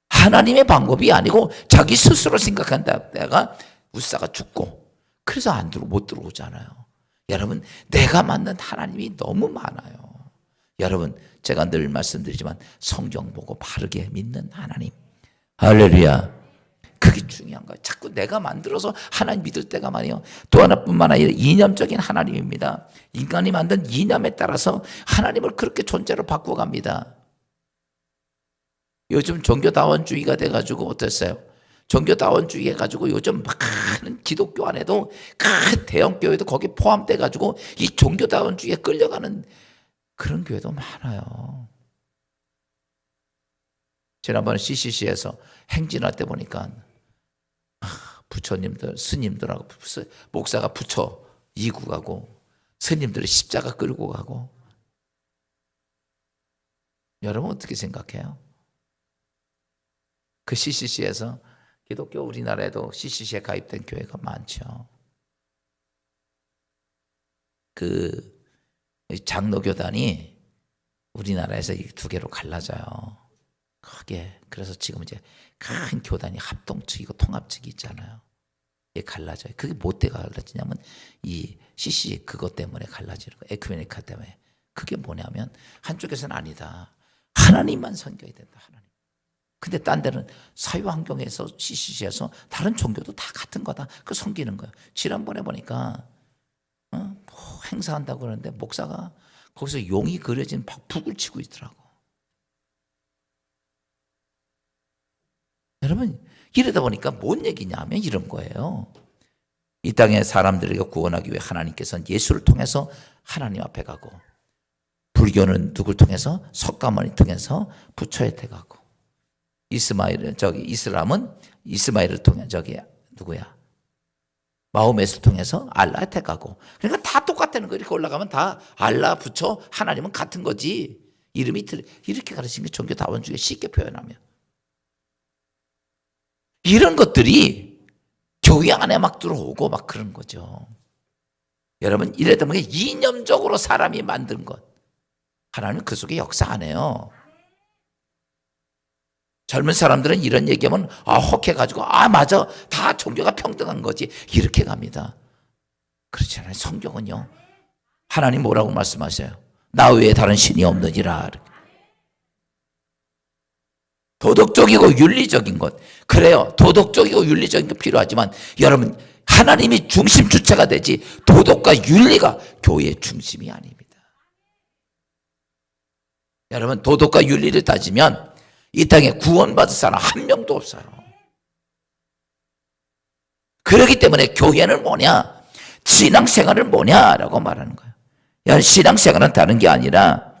하나님의 방법이 아니고 자기 스스로 생각한 데가 우사가 죽고 그래서 못 들어오잖아요. 여러분 내가 만든 하나님이 너무 많아요. 여러분 제가 늘 말씀드리지만 성경 보고 바르게 믿는 하나님, 할렐루야, 그게 중요한 거예요. 자꾸 내가 만들어서 하나님 믿을 때가 많아요. 또 하나뿐만 아니라 이념적인 하나님입니다. 인간이 만든 이념에 따라서 하나님을 그렇게 존재로 바꿔갑니다. 요즘 종교다원주의가 돼가지고 어땠어요? 종교다원주의 해가지고 요즘 많은 기독교 안에도 큰 대형 교회도 거기 포함돼가지고 이 종교다원주의에 끌려가는 그런 교회도 많아요. 지난번에 CCC에서 행진할 때 보니까 부처님들, 스님들하고 목사가 부처 이고 가고 스님들이 십자가 끌고 가고. 여러분 어떻게 생각해요? 그 CCC에서 기독교 우리나라에도 CCC에 가입된 교회가 많죠. 그 장로교단이 우리나라에서 이 두 개로 갈라져요. 크게. 그래서 지금 이제 큰 교단이 합동 측이고 통합 측이 있잖아요. 이게 갈라져요. 그게 뭐 때가 갈라지냐면 이 CC 그것 때문에 갈라지는 거예요. 에큐메니카 때문에. 그게 뭐냐면 한쪽에서는 아니다. 하나님만 섬겨야 된다. 하나님. 근데 딴 데는 사회환경에서 CCC에서 다른 종교도 다 같은 거다. 그 섬기는 거예요. 지난번에 보니까 뭐 행사한다고 그러는데 목사가 거기서 용이 그려진 북을 치고 있더라고. 여러분 이러다 보니까 뭔 얘기냐면 이런 거예요. 이 땅의 사람들에게 구원하기 위해 하나님께서는 예수를 통해서 하나님 앞에 가고 불교는 누굴 통해서? 석가모니 통해서 부처에 돼가고, 이슬람은 이스마일을 통해 누구야? 마호메트를 통해서 알라에 돼가고. 그러니까 다 똑같다는 거. 이렇게 올라가면 다 알라, 부처, 하나님은 같은 거지. 이름이 이렇게 가르치는 게 종교 다원주의 쉽게 표현하면. 이런 것들이 교회 안에 막 들어오고 막 그런 거죠. 여러분, 이래 되면 이념적으로 사람이 만든 것, 하나님은 그 속에 역사 안 해요. 젊은 사람들은 이런 얘기하면 혹해가지고 맞아, 다 종교가 평등한 거지, 이렇게 갑니다. 그렇지 않아요. 성경은요, 하나님 뭐라고 말씀하세요? 나 외에 다른 신이 없느니라. 도덕적이고 윤리적인 것, 그래요. 도덕적이고 윤리적인 것 필요하지만 여러분, 하나님이 중심 주체가 되지 도덕과 윤리가 교회의 중심이 아닙니다. 여러분, 도덕과 윤리를 따지면 이 땅에 구원받을 사람 한 명도 없어요. 그렇기 때문에 교회는 뭐냐? 신앙생활은 뭐냐라고 말하는 거예요. 신앙생활은 다른 게 아니라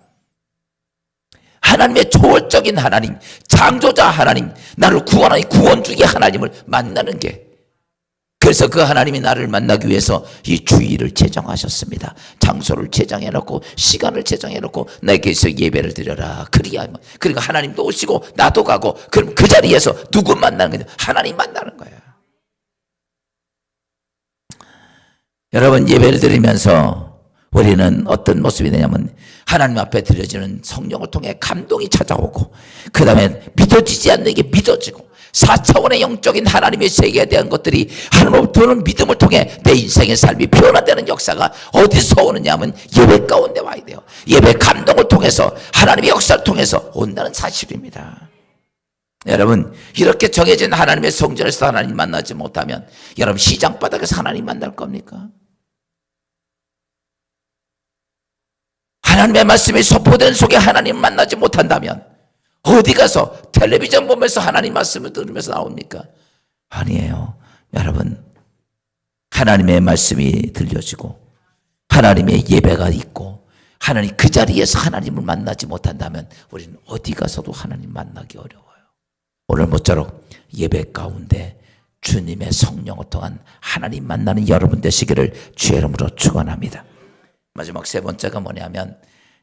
하나님의 초월적인 하나님, 창조자 하나님, 나를 구원하는 구원주의 하나님을 만나는 게, 그래서 그 하나님이 나를 만나기 위해서 이 주일을 제정하셨습니다. 장소를 제정해놓고 시간을 제정해놓고 내게서 예배를 드려라. 그러니까 하나님도 오시고 나도 가고, 그럼 그 자리에서 누구 만나는 거냐? 하나님 만나는 거예요. 여러분, 예배를 드리면서 우리는 어떤 모습이 되냐면 하나님 앞에 드려지는 성령을 통해 감동이 찾아오고, 그 다음에 믿어지지 않는 게 믿어지고, 4차원의 영적인 하나님의 세계에 대한 것들이 하나님으로부터 오는 믿음을 통해 내 인생의 삶이 변화되는 역사가 어디서 오느냐 하면 예배 가운데 와야 돼요. 예배 감동을 통해서, 하나님의 역사를 통해서 온다는 사실입니다. 여러분, 이렇게 정해진 하나님의 성전에서 하나님 만나지 못하면 여러분, 시장 바닥에서 하나님 만날 겁니까? 하나님의 말씀이 선포된 속에 하나님 만나지 못한다면 어디 가서 텔레비전 보면서 하나님 말씀을 들으면서 나옵니까? 아니에요. 여러분, 하나님의 말씀이 들려지고 하나님의 예배가 있고 하나님 그 자리에서 하나님을 만나지 못한다면 우리는 어디 가서도 하나님 만나기 어려워요. 오늘 모쪼록 예배 가운데 주님의 성령을 통한 하나님 만나는 여러분 되시기를 주의 이름으로 축원합니다. 마지막 세 번째가 뭐냐면,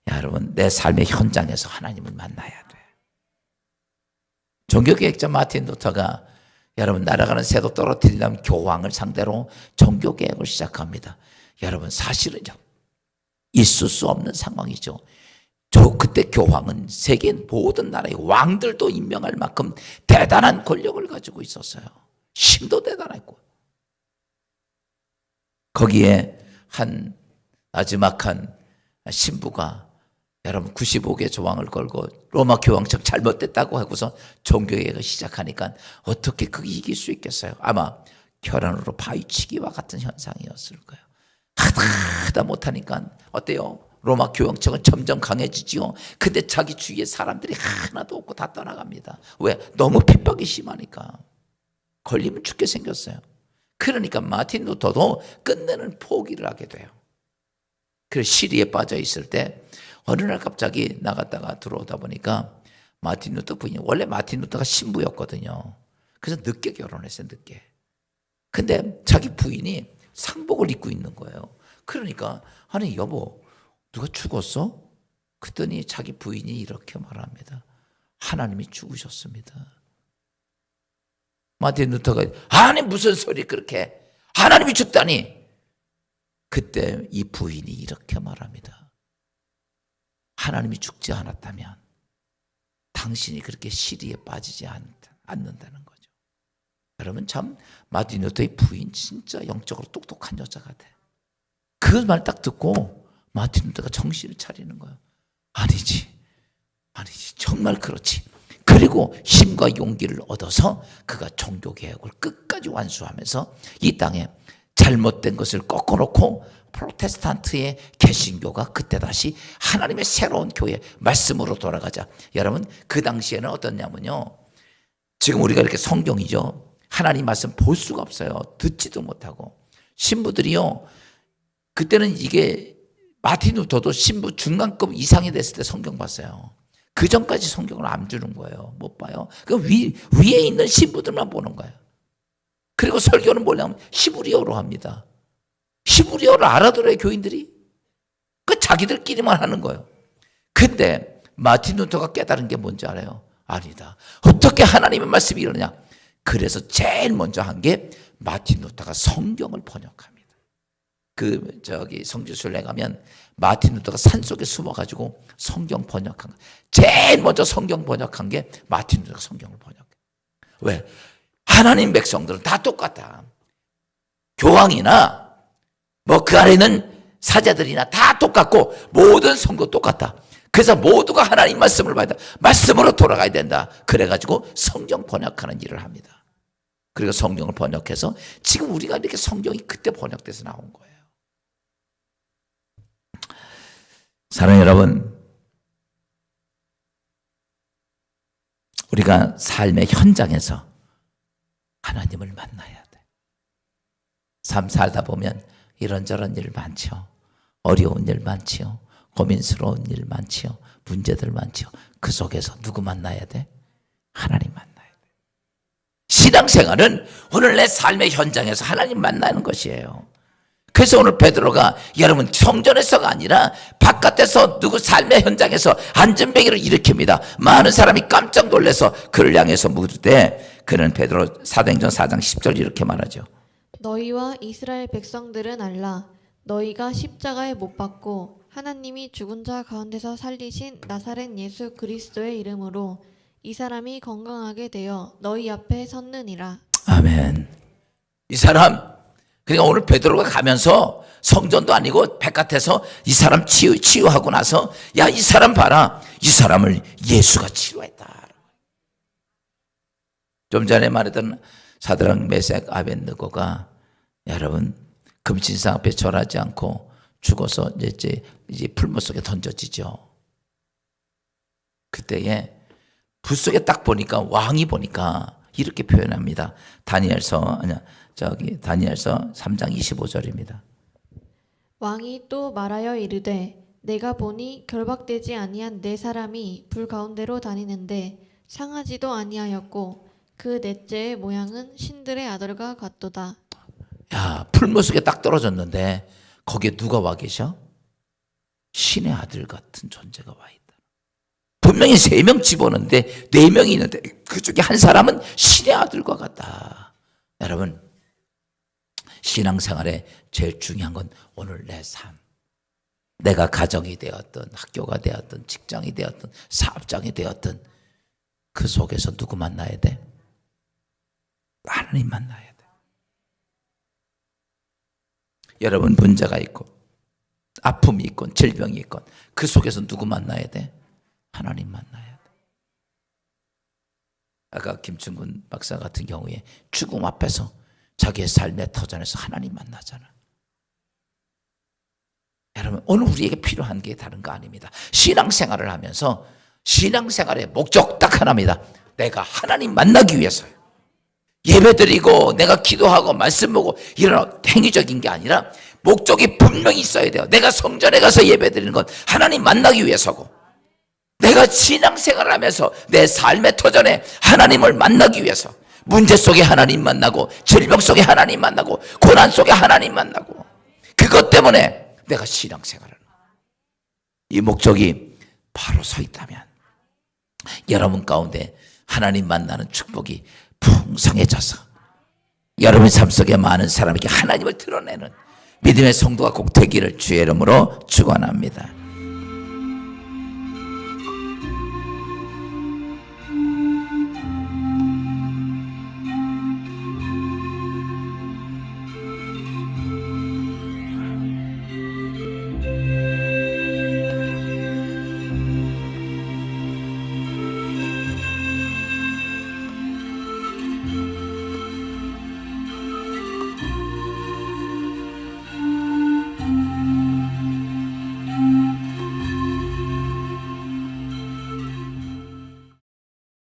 여러분, 내 삶의 현장에서 하나님을 만나야 돼. 종교개혁자 마틴 루터가 여러분, 날아가는 새도 떨어뜨리려면 교황을 상대로 종교개혁을 시작합니다. 여러분, 사실은요, 있을 수 없는 상황이죠. 그때 교황은 세계 모든 나라의 왕들도 임명할 만큼 대단한 권력을 가지고 있었어요. 힘도 대단했고, 거기에 한 나지막한 신부가 여러분 95개 조항을 걸고 로마 교황청 잘못됐다고 하고서 종교개혁을 시작하니까 어떻게 그게 이길 수 있겠어요? 아마 혈안으로 바위치기와 같은 현상이었을 거예요. 하다 못하니까 어때요? 로마 교황청은 점점 강해지지요. 근데 자기 주위에 사람들이 하나도 없고 다 떠나갑니다. 왜? 너무 핍박이 심하니까. 걸리면 죽게 생겼어요. 그러니까 마틴 루터도 끝내는 포기를 하게 돼요. 그래서 시리에 빠져 있을 때 어느 날 갑자기 나갔다가 들어오다 보니까 마틴 루터 부인이, 원래 마틴 루터가 신부였거든요. 그래서 늦게 결혼했어요. 늦게. 근데 자기 부인이 상복을 입고 있는 거예요. 그러니까 아니 여보, 누가 죽었어? 그랬더니 자기 부인이 이렇게 말합니다. 하나님이 죽으셨습니다. 마틴 루터가 아니 무슨 소리 그렇게, 하나님이 죽다니. 그때 이 부인이 이렇게 말합니다. 하나님이 죽지 않았다면 당신이 그렇게 시리에 빠지지 않는다는 거죠. 여러분, 참 마틴 루터의 부인 진짜 영적으로 똑똑한 여자 같아. 그 말 딱 듣고 마틴 루터가 정신을 차리는 거예요. 아니지 정말 그렇지. 그리고 힘과 용기를 얻어서 그가 종교개혁을 끝까지 완수하면서 이 땅에 잘못된 것을 꺾어놓고 프로테스탄트의 개신교가 그때 다시 하나님의 새로운 교회 말씀으로 돌아가자. 여러분, 그 당시에는 어떻냐면요, 지금 우리가 이렇게 성경이죠, 하나님 말씀 볼 수가 없어요. 듣지도 못하고. 신부들이요, 그때는 이게 마틴 루터도 신부 중간급 이상이 됐을 때 성경 봤어요. 그 전까지 성경을 안 주는 거예요. 못 봐요. 그 위에 있는 신부들만 보는 거예요. 그리고 설교는 뭐냐면 히브리어로 합니다. 히브리어를 알아들어요, 교인들이. 그 자기들끼리만 하는 거예요. 근데 마틴 루터가 깨달은 게 뭔지 알아요? 아니다. 어떻게 하나님의 말씀이 이러냐? 그래서 제일 먼저 한 게 마틴 루터가 성경을 번역합니다. 성지순례 가면 마틴 루터가 산속에 숨어가지고 성경 번역한 거. 제일 먼저 성경 번역한 게 마틴 루터가 성경을 번역해. 왜? 하나님 백성들은 다 똑같다. 교황이나 그 안에 있는 사자들이나 다 똑같고 모든 성도 똑같다. 그래서 모두가 하나님 말씀을 봐야 된다. 말씀으로 돌아가야 된다. 그래가지고 성경 번역하는 일을 합니다. 그리고 성경을 번역해서 지금 우리가 이렇게 성경이 그때 번역돼서 나온 거예요. 사랑하는 여러분, 우리가 삶의 현장에서 하나님을 만나야 돼. 삶 살다 보면 이런저런 일 많죠. 어려운 일 많지요. 고민스러운 일 많지요. 문제들 많지요. 그 속에서 누구 만나야 돼? 하나님 만나야 돼. 신앙생활은 오늘 내 삶의 현장에서 하나님 만나는 것이에요. 그래서 오늘 베드로가 여러분 성전에서가 아니라 바깥에서 누구 삶의 현장에서 안전뱅이를 일으킵니다. 많은 사람이 깜짝 놀라서 그를 향해서 물으되 그는 베드로 사도행전 4장 10절 이렇게 말하죠. 너희와 이스라엘 백성들은 알라. 너희가 십자가에 못 박고 하나님이 죽은 자 가운데서 살리신 나사렛 예수 그리스도의 이름으로 이 사람이 건강하게 되어 너희 앞에 섰느니라. 아멘. 이 사람, 그러니까 오늘 베드로가 가면서 성전도 아니고 바깥에서 이 사람 치유하고 나서 야, 이 사람 봐라. 이 사람을 예수가 치유했다. 좀 전에 말했던 사드락 메색 아벤느고가 여러분 금신상 앞에 절하지 않고 죽어서 이제 풀무 속에 던져지죠. 그때에 불 속에 딱 보니까 왕이 보니까 이렇게 표현합니다. 다니엘서 3장 25절입니다. 왕이 또 말하여 이르되 내가 보니 결박되지 아니한 네 사람이 불 가운데로 다니는데 상하지도 아니하였고 그 넷째의 모양은 신들의 아들과 같도다. 야, 풀무 속에 딱 떨어졌는데 거기에 누가 와 계셔? 신의 아들 같은 존재가 와 있다. 분명히 3명 집어넣는데 4명이 있는데 그중에 한 사람은 신의 아들과 같다. 여러분, 신앙생활에 제일 중요한 건 오늘 내 삶. 내가 가정이 되었든 학교가 되었든 직장이 되었든 사업장이 되었든 그 속에서 누구 만나야 돼? 하나님 만나야 돼. 여러분 문제가 있고 아픔이 있건 질병이 있건 그 속에서 누구 만나야 돼? 하나님 만나야 돼. 아까 김충근 박사 같은 경우에 죽음 앞에서 자기의 삶의 터전에서 하나님 만나잖아. 여러분 오늘 우리에게 필요한 게 다른 거 아닙니다. 신앙생활을 하면서 신앙생활의 목적 딱 하나입니다. 내가 하나님 만나기 위해서요. 예배드리고 내가 기도하고 말씀 보고 이런 행위적인 게 아니라 목적이 분명히 있어야 돼요. 내가 성전에 가서 예배드리는 건 하나님 만나기 위해서고 내가 신앙생활을 하면서 내 삶의 터전에 하나님을 만나기 위해서 문제 속에 하나님 만나고 질병 속에 하나님 만나고 고난 속에 하나님 만나고 그것 때문에 내가 신앙생활을 이 목적이 바로 서 있다면 여러분 가운데 하나님 만나는 축복이 풍성해져서 여러분 삶 속에 많은 사람에게 하나님을 드러내는 믿음의 성도가 꼭 되기를 주의 이름으로 축원합니다.